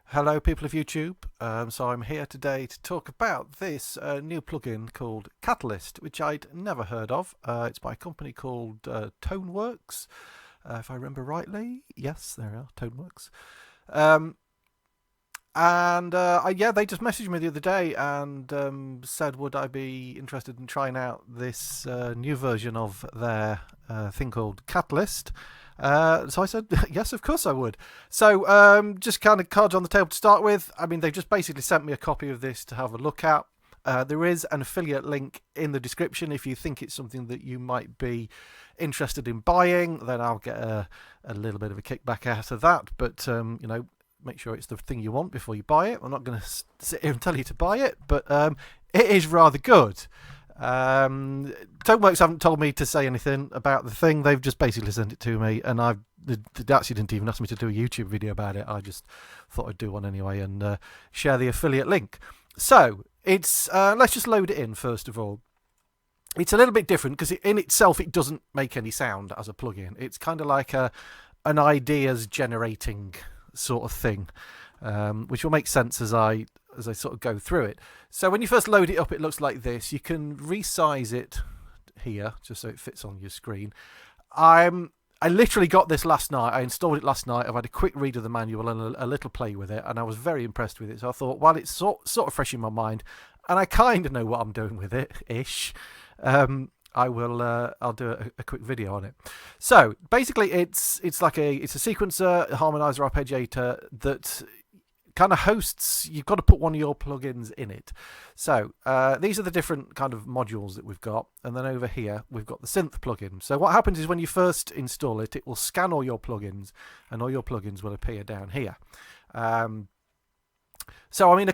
Hello, people of YouTube. So I'm here today to talk about this new plugin called Catalyst, which I'd never heard of. It's by a company called Toneworks, if I remember rightly. Yes, there we are, Toneworks. Um, yeah, they just messaged me the other day and said, would I be interested in trying out this new version of their thing called Catalyst. So I said, yes, of course I would. So just kind of cards on the table to start with. I mean, they've just basically sent me a copy of this to have a look at. There is an affiliate link in the description if you think it's something that you might be interested in buying. Then I'll get a little bit of a kickback out of that. But, make sure it's the thing you want before you buy it. I'm not going to sit here and tell you to buy it, but it is rather good. Toneworks haven't told me to say anything about the thing. They've just basically sent it to me, and they actually didn't even ask me to do a YouTube video about it. I just thought I'd do one anyway and share the affiliate link. So it's let's just load it in first of all. It's a little bit different because in itself it doesn't make any sound as a plugin. It's kind of like an ideas generating sort of thing, which will make sense as I sort of go through it. So when you first load it up, it looks like this. You can resize it here just so it fits on your screen. I literally got this last night. I installed it last night. I've had a quick read of the manual and a little play with it, and I was very impressed with it. So I thought, well, it's sort of fresh in my mind, and I kind of know what I'm doing with it ish. I'll do a quick video on it. So basically, it's a sequencer, a harmonizer, arpeggiator that kind of hosts. You've got to put one of your plugins in it. So these are the different kind of modules that we've got, and then over here we've got the synth plugin. So what happens is when you first install it, it will scan all your plugins, and all your plugins will appear down here. So I mean,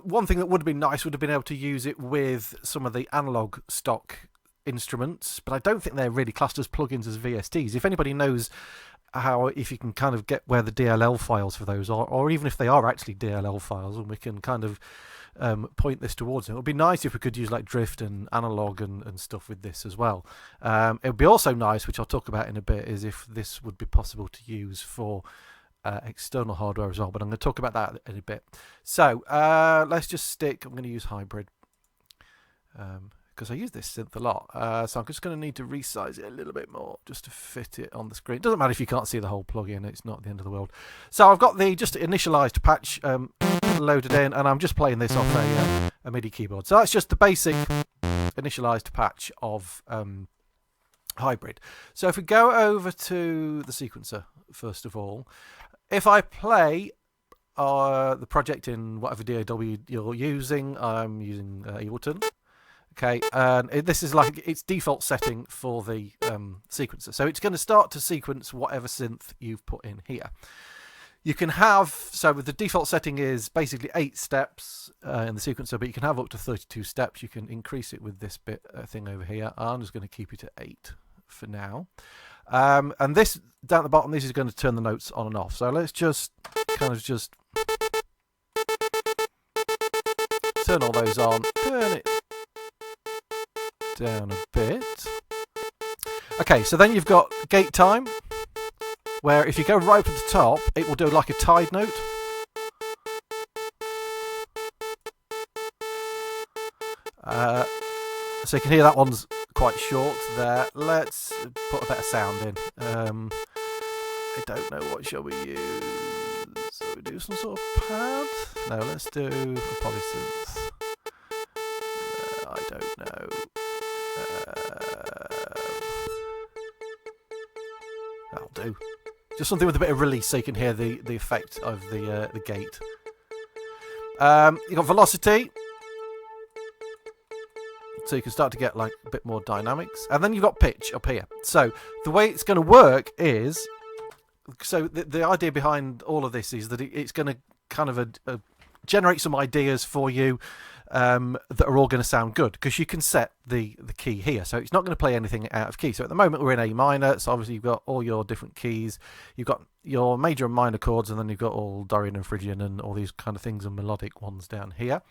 one thing that would have been nice would have been able to use it with some of the analog stock instruments, but I don't think they're really classed as plugins as VSTs. If anybody knows if you can kind of get where the DLL files for those are, or even if they are actually DLL files, and we can kind of point this towards it would be nice if we could use like drift and analog and stuff with this as well. It would be also nice, which I'll talk about in a bit, is if this would be possible to use for external hardware as well, but I'm going to talk about that in a bit. So let's just I'm going to use hybrid because I use this synth a lot, so I'm just going to need to resize it a little bit more just to fit it on the screen. It doesn't matter if you can't see the whole plugin, it's not the end of the world. So I've got the just initialized patch loaded in, and I'm just playing this off a MIDI keyboard. So that's just the basic initialized patch of hybrid. So if we go over to the sequencer, first of all, if I play the project in whatever DAW you're using, I'm using Ableton. Okay, and this is like its default setting for the sequencer. So it's going to start to sequence whatever synth you've put in here. You can have, so the default setting is basically 8 steps in the sequencer, but you can have up to 32 steps. You can increase it with this thing over here. I'm just going to keep it at 8 for now. And this, down at the bottom, this is going to turn the notes on and off. So let's just turn all those on, turn it down a bit. Okay, so then you've got gate time, where if you go right up at the top, it will do like a tide note. So you can hear that one's quite short there. Let's put a better sound in. I don't know, what shall we use? So we do some sort of pad? No, let's do a polysynth. I don't know. That'll do. Just something with a bit of release so you can hear the effect of the gate. You've got velocity, so you can start to get like a bit more dynamics, and then you've got pitch up here. So the way it's going to work is, so the idea behind all of this is that it's going to kind of generate some ideas for you that are all going to sound good, because you can set the key here, so it's not going to play anything out of key. So at the moment we're in A minor, so obviously you've got all your different keys. You've got your major and minor chords, and then you've got all Dorian and Phrygian and all these kind of things and melodic ones down here.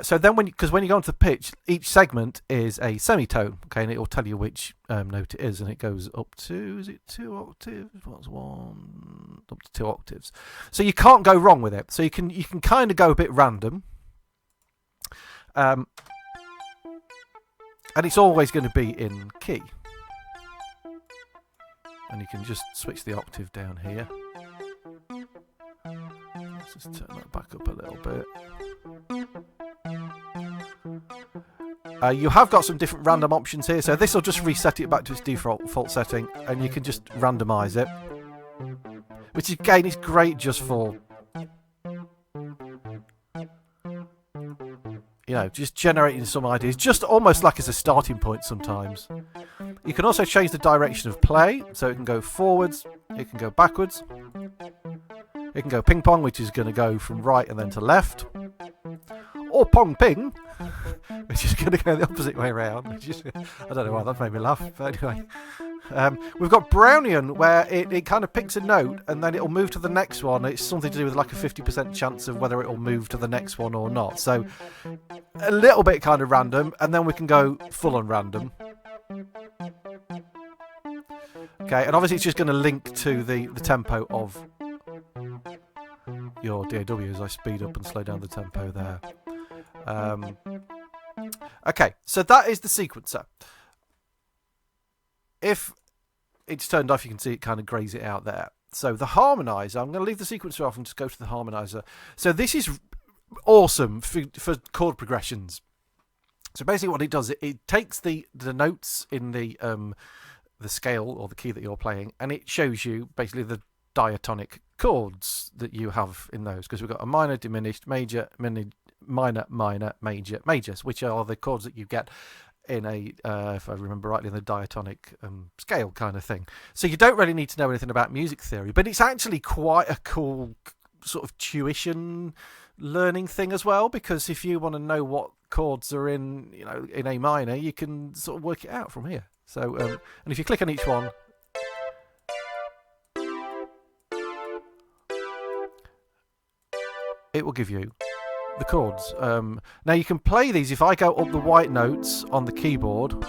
So then because when you go into the pitch, each segment is a semitone, okay, and it will tell you which note it is, and it goes up to, is it 2 octaves? What's one? Up to 2 octaves. So you can't go wrong with it. So you can kind of go a bit random. And it's always going to be in key. And you can just switch the octave down here. Let's just turn that back up a little bit. You have got some different random options here. So this will just reset it back to its default setting. And you can just randomize it. Which again is great just for, just generating some ideas. Just almost like as a starting point sometimes. You can also change the direction of play, so it can go forwards, it can go backwards, it can go ping pong, which is going to go from right and then to left, or pong ping, which is going to go the opposite way around. I don't know why that made me laugh, but anyway. We've got Brownian, where it kind of picks a note and then it'll move to the next one. It's something to do with like a 50% chance of whether it'll move to the next one or not. So a little bit kind of random, and then we can go full on random. Okay, and obviously it's just going to link to the tempo of your DAW as I speed up and slow down the tempo there. Okay, so that is the sequencer. If it's turned off, you can see it kind of grays it out there. So the harmonizer, I'm going to leave the sequencer off and just go to the harmonizer. So this is awesome for chord progressions. So basically what it does, it takes the notes in the scale or the key that you're playing, and it shows you basically the diatonic chords that you have in those, because we've got a minor, diminished, major, minor, minor, major, majors, which are the chords that you get in a, if I remember rightly, in the diatonic scale kind of thing. So you don't really need to know anything about music theory, but it's actually quite a cool sort of tuition learning thing as well, because if you want to know what chords are in A minor, you can sort of work it out from here. So and if you click on each one, it will give you the chords. Now you can play these. If I go up the white notes on the keyboard,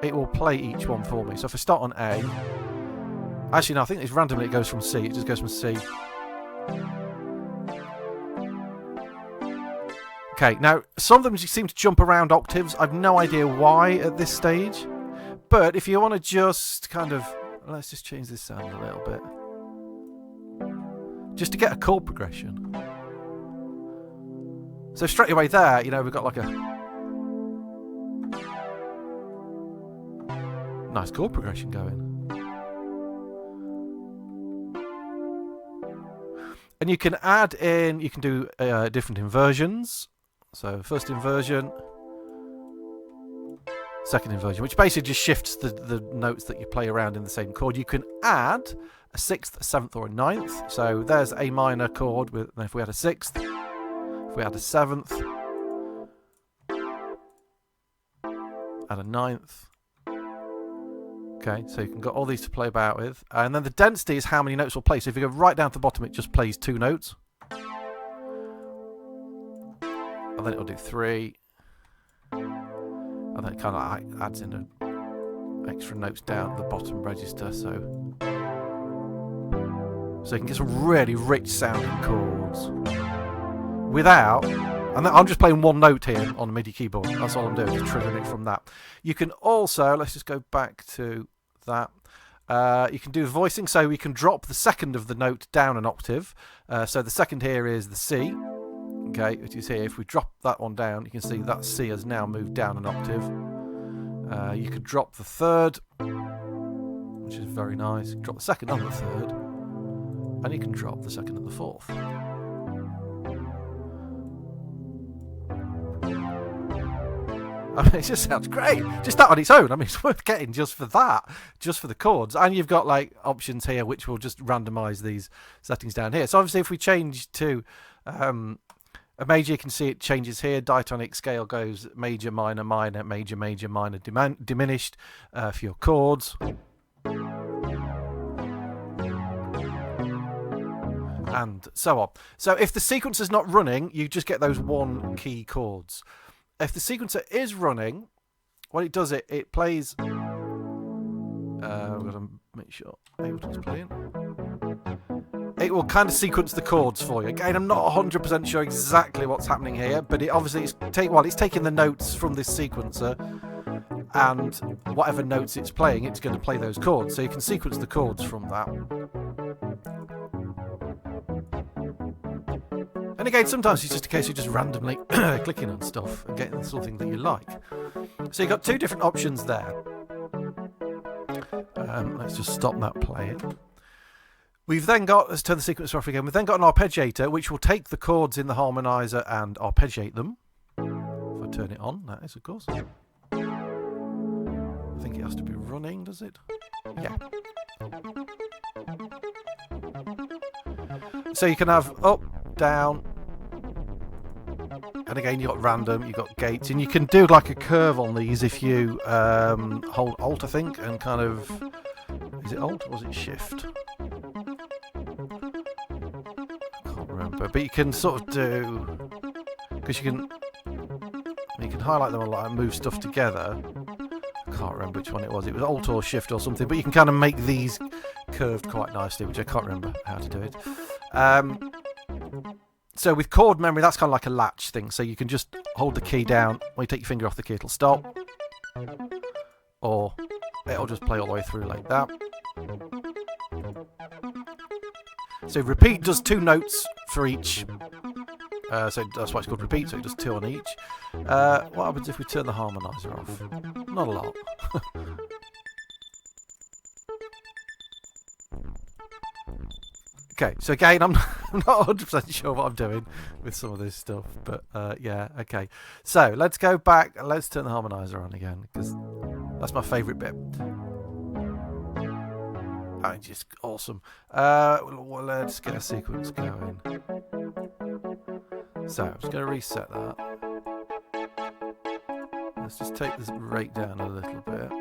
it will play each one for me. So if I start on A, actually no, I think it's randomly, it goes from C. It just goes from C. Okay, now some of them seem to jump around octaves. I've no idea why at this stage. But if you want to just kind of, let's just change this sound a little bit, just to get a chord progression. So straight away there, we've got like a nice chord progression going. And you can add in, you can do different inversions. So first inversion, second inversion, which basically just shifts the notes that you play around in the same chord. You can add a 6th, a 7th, or a 9th. So there's a minor chord, and if we had a 6th, if we had a 7th, and a 9th. Okay, so you can got all these to play about with. And then the density is how many notes will play. So if you go right down to the bottom, it just plays 2 notes. And then it'll do 3. And then it kind of adds in extra notes down the bottom register, so you can get some really rich sounding chords without, and I'm just playing one note here on the MIDI keyboard. That's all I'm doing, just triggering it from that. You can also, let's just go back to that. You can do voicing, so we can drop the second of the note down an octave. So the second here is the C. Okay, which is here. If we drop that one down, you can see that C has now moved down an octave. You could drop the third, which is very nice. You can drop the second and the third, and you can drop the second and the fourth. I mean, it just sounds great. Just that on its own. I mean, it's worth getting just for that, just for the chords. And you've got like options here which will just randomize these settings down here. So obviously, if we change to a major, you can see it changes here. Diatonic scale goes major, minor, minor, major, major, minor, diminished for your chords. and so on. So if the sequencer's not running, you just get those one key chords. If the sequencer is running, what it does, it plays. We've got to make sure Ableton's playing. It will kind of sequence the chords for you. Again, I'm not 100% sure exactly what's happening here, but it obviously it's taking the notes from this sequencer, and whatever notes it's playing, it's going to play those chords. So you can sequence the chords from that. And again, sometimes it's just a case of just randomly clicking on stuff and getting something that you like. So you've got two different options there. Let's just stop that playing. We've then got, let's turn the sequencer off again, we've then got an arpeggiator which will take the chords in the harmonizer and arpeggiate them. If I turn it on, that is of course. I think it has to be running, does it? Yeah. So you can have up, down, and again you've got random, you've got gates, and you can do like a curve on these if you hold Alt, I think, and kind of, is it Alt or is it Shift? But you can sort of do, because you can highlight them a lot and move stuff together. I can't remember which one it was. It was Alt or Shift or something, but you can kind of make these curved quite nicely, which I can't remember how to do it. So with chord memory, that's kind of like a latch thing. So you can just hold the key down. When you take your finger off the key, it'll stop, or it'll just play all the way through like that. So repeat does 2 notes for each. So that's why it's called repeat, so it does 2 on each. What happens if we turn the harmonizer off? Not a lot. Okay, so again, I'm not 100% sure what I'm doing with some of this stuff, but yeah, okay. So let's go back, let's turn the harmonizer on again, because that's my favourite bit. Oh, just awesome. Well, let's get a sequence going. So I'm just going to reset that. Let's just take this rate down a little bit.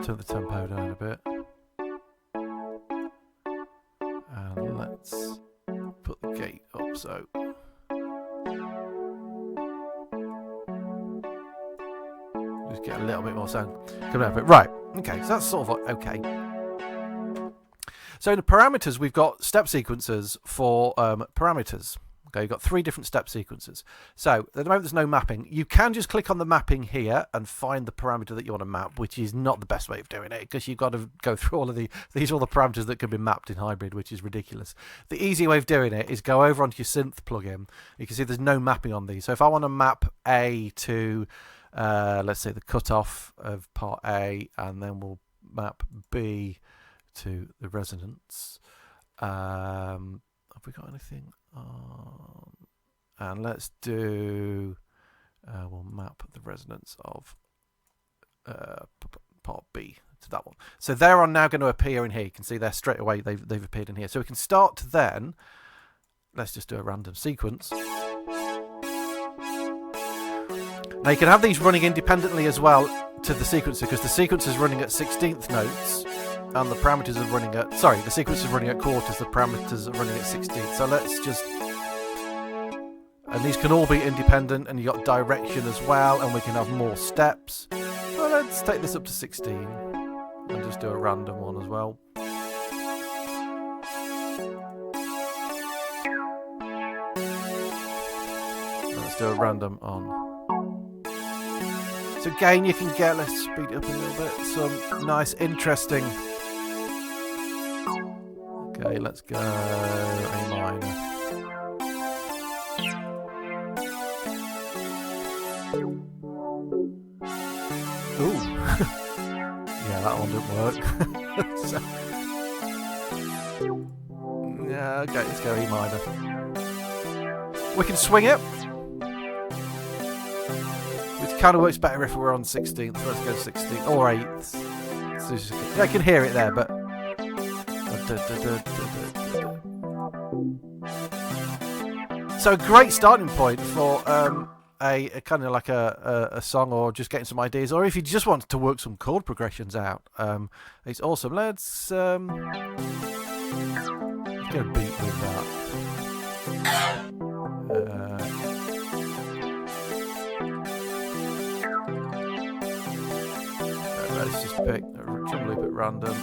Turn the tempo down a bit, and let's put the gate up so just get a little bit more sound coming out of it. Right, okay, so that's sort of okay. So in the parameters, we've got step sequences for parameters. Okay, you've got 3 different step sequences. So at the moment there's no mapping. You can just click on the mapping here and find the parameter that you want to map, which is not the best way of doing it, because you've got to go through all of these are all the parameters that can be mapped in hybrid, which is ridiculous. The easy way of doing it is go over onto your synth plugin. You can see there's no mapping on these. So if I want to map A to let's say the cutoff of part A, and then we'll map B to the resonance. Have we got anything? And let's do we'll map the resonance of part B to that one. So they're now going to appear in here. You can see there straight away they've appeared in here. So we can start then. Let's just do a random sequence. Now you can have these running independently as well to the sequencer, because the sequencer is running at 16th notes and the parameters are running at, sorry, the sequencer is running at quarters, the parameters are running at 16th. So let's just, and these can all be independent, and you've got direction as well, and we can have more steps. So let's take this up to 16 and just do a random one as well. Let's do a random on. So again, you can get, let's speed it up a little bit, some nice, interesting. Okay, let's go A minor. Ooh. Yeah, that one didn't work. So, yeah, okay, let's go E minor. We can swing it. Which kind of works better if we're on 16th. Let's go 16th or 8th. So yeah, I can hear it there, but I So a great starting point for a kind of like a song, or just getting some ideas, or if you just want to work some chord progressions out. It's awesome. Let's get a beat with that. Let's just pick a drum loop at random.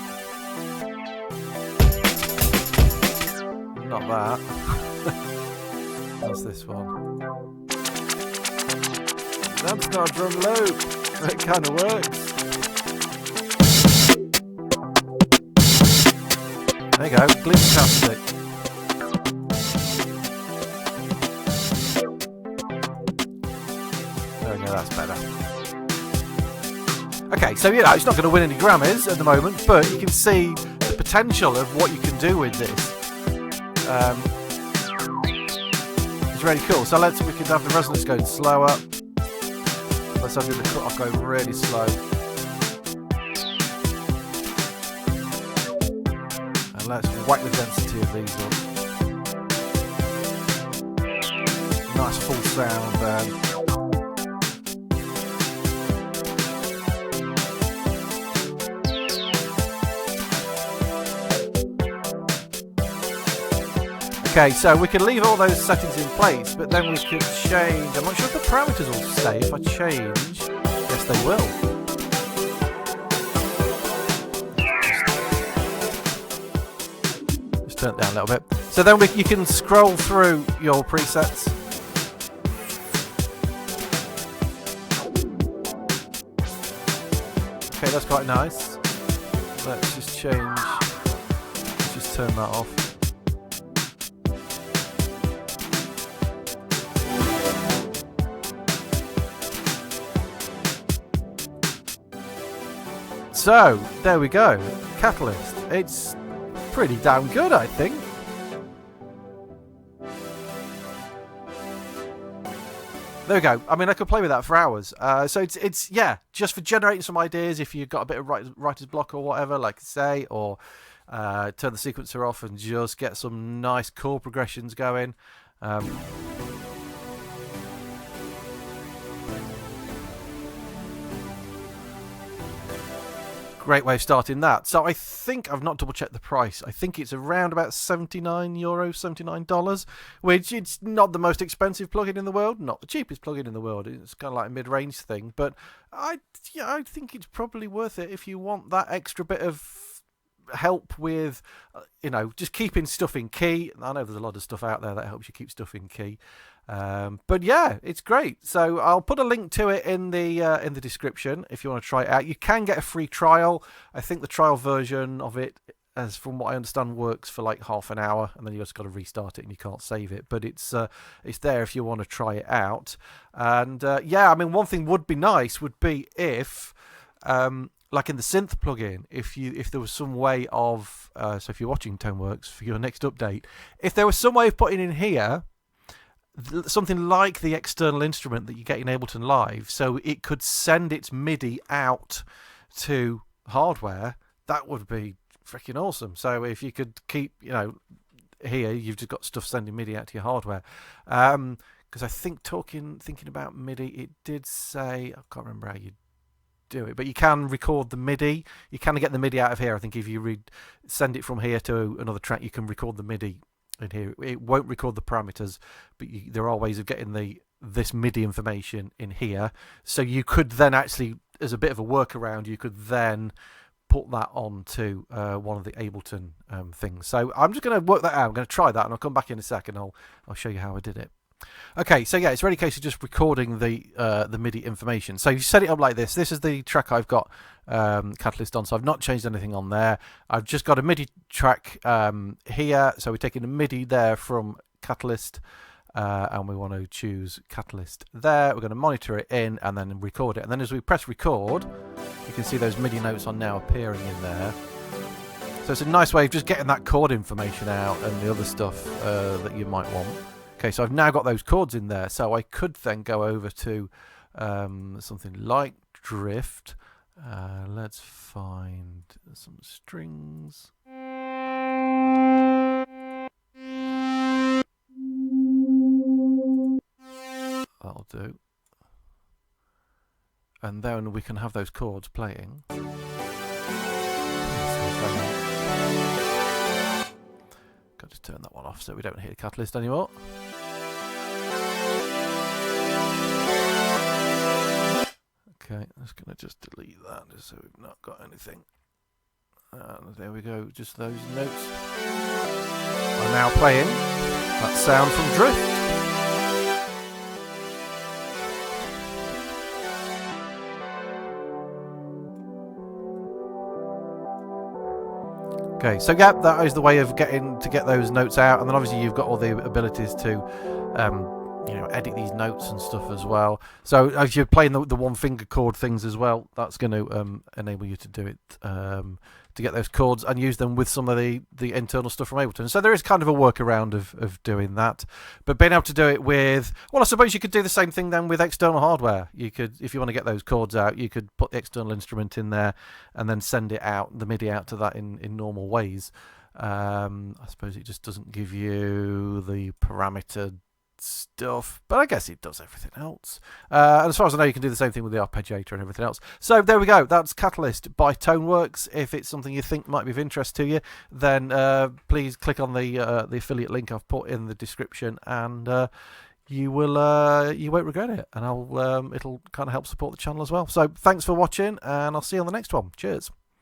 Not that. What's this one? That's not a drum loop. It kind of works. There you go, glitch-tastic. There we go, that's better. Okay, so yeah, it's not going to win any Grammys at the moment, but you can see the potential of what you can do with this. It's really cool. So we can have the resonance going slower. Let's have the cut off going really slow. And let's whack the density of these up. Nice full sound then. Okay, so we can leave all those settings in place, but then we could change. I'm not sure if the parameters will stay if I change. Yes, they will. Just turn it down a little bit. So then you can scroll through your presets. Okay, that's quite nice. Let's just change. Let's just turn that off. So, there we go, Catalyst. It's pretty damn good, I think. There we go. I mean, I could play with that for hours. So it's yeah, just for generating some ideas if you've got a bit of writer's block or whatever, like I say, or turn the sequencer off and just get some nice chord progressions going. Great way of starting that. So I think I've not double checked the price. I think it's around about €79, $79, which it's not the most expensive plugin in the world, not the cheapest plugin in the world. It's kind of like a mid-range thing, but I think it's probably worth it if you want that extra bit of help with, just keeping stuff in key. I know there's a lot of stuff out there that helps you keep stuff in key. But yeah, it's great. So I'll put a link to it in the description if you want to try it out. You can get a free trial. I think the trial version of it, as from what I understand, works for like half an hour, and then you just got to restart it and you can't save it. But it's there if you want to try it out. And yeah, I mean, one thing would be nice would be if like in the synth plugin, if there was some way of so if you're watching Toneworks for your next update, if there was some way of putting in here something like the external instrument that you get in Ableton Live, so it could send its MIDI out to hardware, that would be freaking awesome. So if you could keep, here you've just got stuff sending MIDI out to your hardware. Because I think thinking about MIDI, it did say, I can't remember how you do it, but you can record the MIDI. You can get the MIDI out of here. I think if you send it from here to another track, you can record the MIDI in here. It won't record the parameters, but there are ways of getting this MIDI information in here. So you could then actually, as a bit of a workaround, you could then put that onto one of the Ableton things. So I'm just going to work that out. I'm going to try that, and I'll come back in a second. I'll show you how I did it. Okay, so yeah, it's really a case of just recording the MIDI information. So you set it up like this. This is the track I've got Catalyst on, so I've not changed anything on there. I've just got a MIDI track here, so we're taking a MIDI there from Catalyst, and we want to choose Catalyst there. We're going to monitor it in and then record it. And then as we press record, you can see those MIDI notes are now appearing in there. So it's a nice way of just getting that chord information out and the other stuff that you might want. Okay, so I've now got those chords in there, so I could then go over to something like Drift. Let's find some strings. do. And then we can have those chords playing. Got to turn that one off so we don't hear the catalyst anymore. Okay, I'm just going to just delete that just so we've not got anything. And there we go, just those notes are now playing that sound from Drift. Okay, so yeah, that is the way of getting to get those notes out, and then obviously you've got all the abilities to, edit these notes and stuff as well. So as you're playing the one finger chord things as well, that's going to enable you to do it, to get those chords and use them with some of the internal stuff from Ableton. So there is kind of a workaround of doing that, but being able to do it with, well, I suppose you could do the same thing then with external hardware. You could, if you want to get those chords out, you could put the external instrument in there and then send it out, the MIDI out to that in normal ways. I suppose it just doesn't give you the parameter stuff, but I guess it does everything else. And as far as I know, you can do the same thing with the Arpeggiator and everything else. So there we go. That's Catalyst by Toneworks. If it's something you think might be of interest to you, then please click on the affiliate link I've put in the description, and you won't regret it. And it'll kind of help support the channel as well. So thanks for watching, and I'll see you on the next one. Cheers.